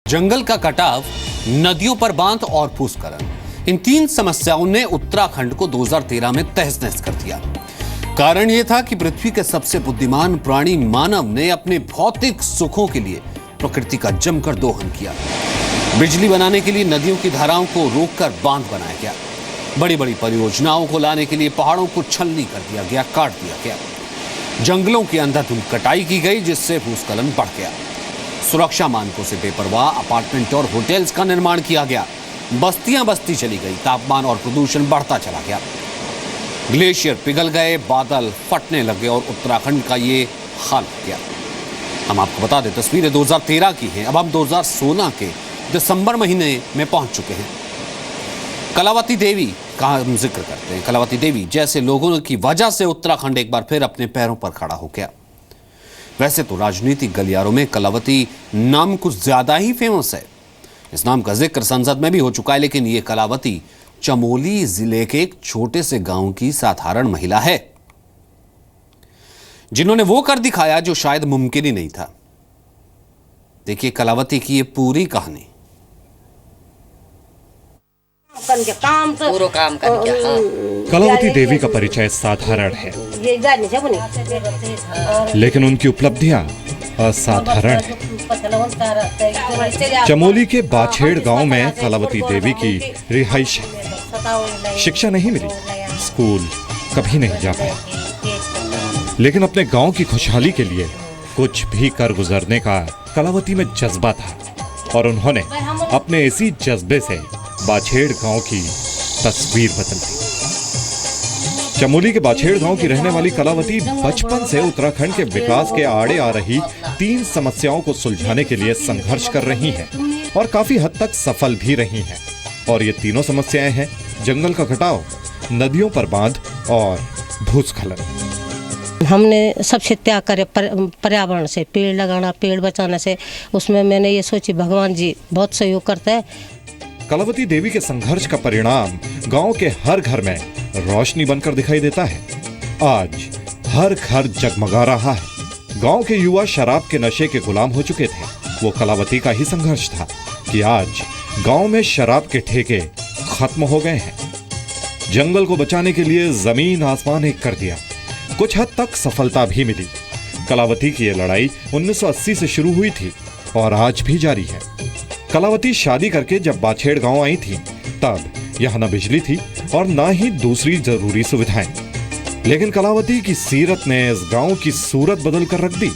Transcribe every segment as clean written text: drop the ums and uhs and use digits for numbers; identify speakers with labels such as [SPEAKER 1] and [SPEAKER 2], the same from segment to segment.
[SPEAKER 1] जंगल का कटाव, नदियों पर बांध और भूस्खलन, इन तीन समस्याओं ने उत्तराखंड को 2013 में तहस-नहस कर दिया। कारण यह था कि पृथ्वी के सबसे बुद्धिमान प्राणी मानव ने अपने भौतिक सुखों के लिए प्रकृति का जमकर दोहन किया। बिजली बनाने के लिए नदियों की धाराओं को रोककर बांध बनाया गया। बड़ी बड़ी परियोजनाओं को लाने के लिए पहाड़ों को छलनी कर दिया गया, काट दिया गया। जंगलों की अंधाधुंध कटाई की गई, जिससे भूस्खलन बढ़ गया। सुरक्षा मानकों से बेपरवाह अपार्टमेंट और होटल्स का निर्माण किया गया। बस्तियां बस्ती चली गई, तापमान और प्रदूषण बढ़ता चला गया। ग्लेशियर पिघल गए, बादल फटने लगे और उत्तराखंड का ये हाल हो गया। हम आपको बता दें, तस्वीरें 2013 की हैं। अब हम 2016 के दिसंबर महीने में पहुंच चुके हैं। कलावती देवी का हम जिक्र करते हैं। कलावती देवी जैसे लोगों की वजह से उत्तराखंड एक बार फिर अपने पैरों पर खड़ा हो गया। वैसे तो राजनीतिक गलियारों में कलावती नाम कुछ ज्यादा ही फेमस है। इस नाम का जिक्र संसद में भी हो चुका है, लेकिन ये कलावती चमोली जिले के एक छोटे से गांव की साधारण महिला है, जिन्होंने वो कर दिखाया जो शायद मुमकिन ही नहीं था। देखिए कलावती की ये पूरी कहानी।
[SPEAKER 2] कलावती देवी का परिचय साधारण है, लेकिन उनकी उपलब्धियां असाधारण है। चमोली के बाछेड़ गांव में कलावती देवी की रिहाइश है। शिक्षा नहीं मिली, स्कूल कभी नहीं जा पाए, लेकिन अपने गांव की खुशहाली के लिए कुछ भी कर गुजरने का कलावती में जज्बा था और उन्होंने अपने इसी जज्बे से बाछेड़ गांव की तस्वीर बदल दी। चमोली के बाछेड़ गांव की रहने वाली कलावती बचपन से उत्तराखंड के विकास के आड़े आ रही तीन समस्याओं को सुलझाने के लिए संघर्ष कर रही हैं और काफी हद तक सफल भी रही हैं। और ये तीनों समस्याएं हैं जंगल का कटाव, नदियों पर बांध और भूस्खलन।
[SPEAKER 3] हमने सबसे त्याग करे पर्यावरण से, पेड़ लगाना, पेड़ बचाने से। उसमें मैंने ये सोची भगवान जी बहुत सहयोग करते हैं।
[SPEAKER 2] कलावती देवी के संघर्ष का परिणाम गांव के हर घर में रोशनी बनकर दिखाई देता है। आज हर घर जगमगा रहा है। गांव के युवा शराब के नशे के गुलाम हो चुके थे। वो कलावती का ही संघर्ष था कि आज गांव में शराब के ठेके खत्म हो गए हैं। जंगल को बचाने के लिए जमीन आसमान एक कर दिया। कुछ हद तक सफलता भी मिली। कलावती की ये लड़ाई 1980 से शुरू हुई थी और आज भी जारी है। कलावती शादी करके जब बाछेड़ गांव आई थी, तब यहाँ न बिजली थी और न ही दूसरी जरूरी सुविधाएं। लेकिन कलावती की सीरत ने इस गांव की सूरत बदल कर रख दी।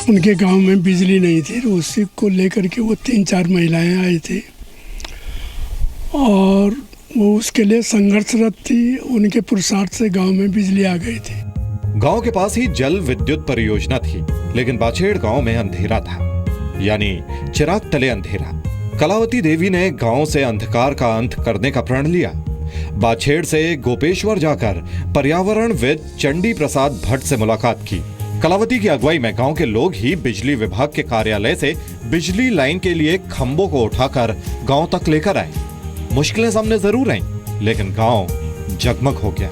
[SPEAKER 4] उनके गांव में बिजली नहीं थी, उसी को लेकर के वो 3-4 महिलाएं आई थी और वो उसके लिए संघर्षरत थी। उनके पुरुषार्थ से गांव में बिजली आ गई थी।
[SPEAKER 2] गांव के पास ही जल विद्युत परियोजना थी, लेकिन बाछेड़ गांव में अंधेरा था, यानी चिराग तले अंधेरा। कलावती देवी ने गांव से अंधकार का अंत करने का प्रण लिया। बाछेड़ से गोपेश्वर जाकर पर्यावरणविद चंडी प्रसाद भट्ट से मुलाकात की। कलावती की अगुवाई में गांव के लोग ही बिजली विभाग के कार्यालय से बिजली लाइन के लिए खंभों को उठाकर गांव तक लेकर आए। मुश्किलें सामने जरूर आईं, लेकिन गांव जगमग हो गया।